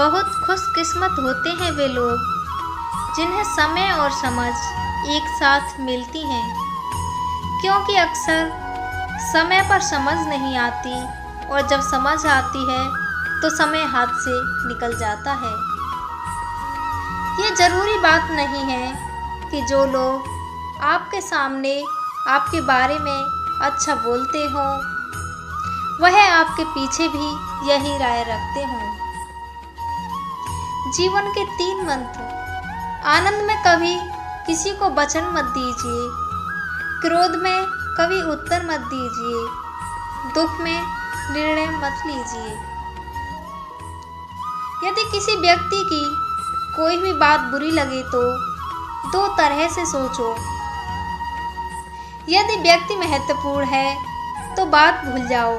बहुत खुशकिस्मत होते हैं वे लोग जिन्हें समय और समझ एक साथ मिलती हैं, क्योंकि अक्सर समय पर समझ नहीं आती और जब समझ आती है तो समय हाथ से निकल जाता है। ये ज़रूरी बात नहीं है कि जो लोग आपके सामने आपके बारे में अच्छा बोलते हों वह आपके पीछे भी यही राय रखते हों। जीवन के 3 मंत्र। आनंद में कभी किसी को वचन मत दीजिए, क्रोध में कभी उत्तर मत दीजिए, दुख में निर्णय मत लीजिए। यदि किसी व्यक्ति की कोई भी बात बुरी लगे तो 2 तरह से सोचो। यदि व्यक्ति महत्वपूर्ण है तो बात भूल जाओ,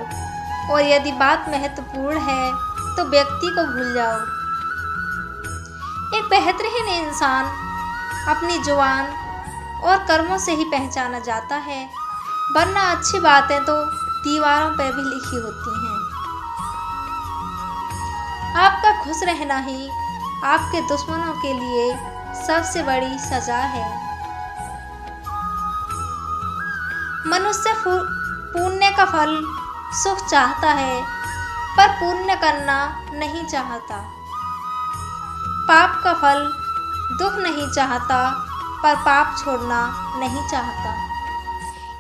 और यदि बात महत्वपूर्ण है तो व्यक्ति को भूल जाओ। एक बेहतरीन इंसान अपनी जुबान और कर्मों से ही पहचाना जाता है, वरना अच्छी बातें तो दीवारों पर भी लिखी होती हैं। आपका खुश रहना ही आपके दुश्मनों के लिए सबसे बड़ी सजा है। मनुष्य पुण्य का फल सुख चाहता है, पर पुण्य करना नहीं चाहता। पाप का फल दुख नहीं चाहता, पर पाप छोड़ना नहीं चाहता।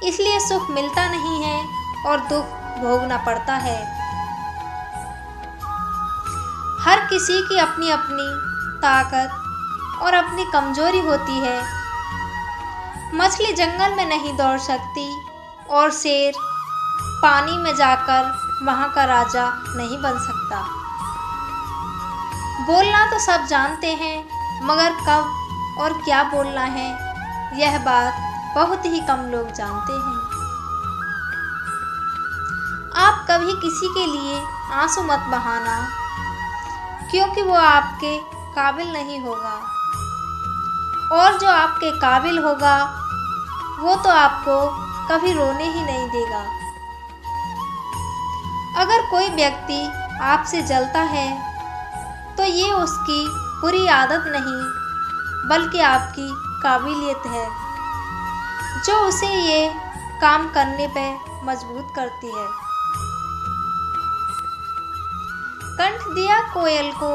इसलिए सुख मिलता नहीं है और दुख भोगना पड़ता है। हर किसी की अपनी अपनी ताकत और अपनी कमजोरी होती है। मछली जंगल में नहीं दौड़ सकती और शेर पानी में जाकर वहां का राजा नहीं बन सकता। बोलना तो सब जानते हैं, मगर कब और क्या बोलना है यह बात बहुत ही कम लोग जानते हैं। आप कभी किसी के लिए आंसू मत बहाना, क्योंकि वो आपके काबिल नहीं होगा, और जो आपके काबिल होगा वो तो आपको कभी रोने ही नहीं देगा। अगर कोई व्यक्ति आपसे जलता है तो ये उसकी बुरी आदत नहीं, बल्कि आपकी काबिलियत है जो उसे ये काम करने पर मजबूर करती है। कंठ दिया कोयल को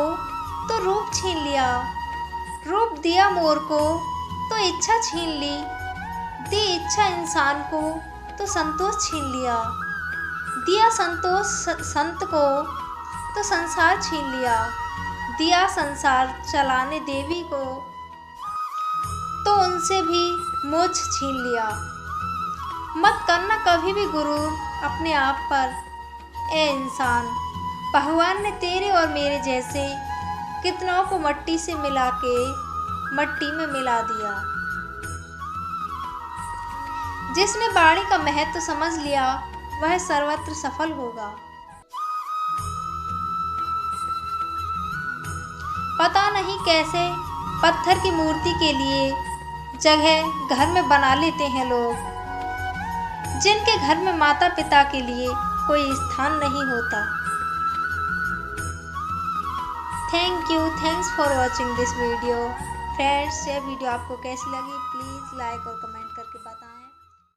तो रूप छीन लिया, रूप दिया मोर को तो इच्छा छीन ली, दी इच्छा इंसान को तो संतोष छीन लिया, दिया संतोष संत को तो संसार छीन लिया, दिया संसार चलाने देवी को तो उनसे भी मोक्ष छीन लिया। मत करना कभी भी गुरूर अपने आप पर, ए इंसान। भगवान ने तेरे और मेरे जैसे कितनों को मट्टी से मिला के मट्टी में मिला दिया। जिसने वाणी का महत्व समझ लिया वह सर्वत्र सफल होगा। पता नहीं कैसे पत्थर की मूर्ति के लिए जगह घर में बना लेते हैं लोग, जिनके घर में माता पिता के लिए कोई स्थान नहीं होता। Thanks for watching this video. Friends, यह वीडियो आपको कैसी लगी प्लीज़ लाइक और कमेंट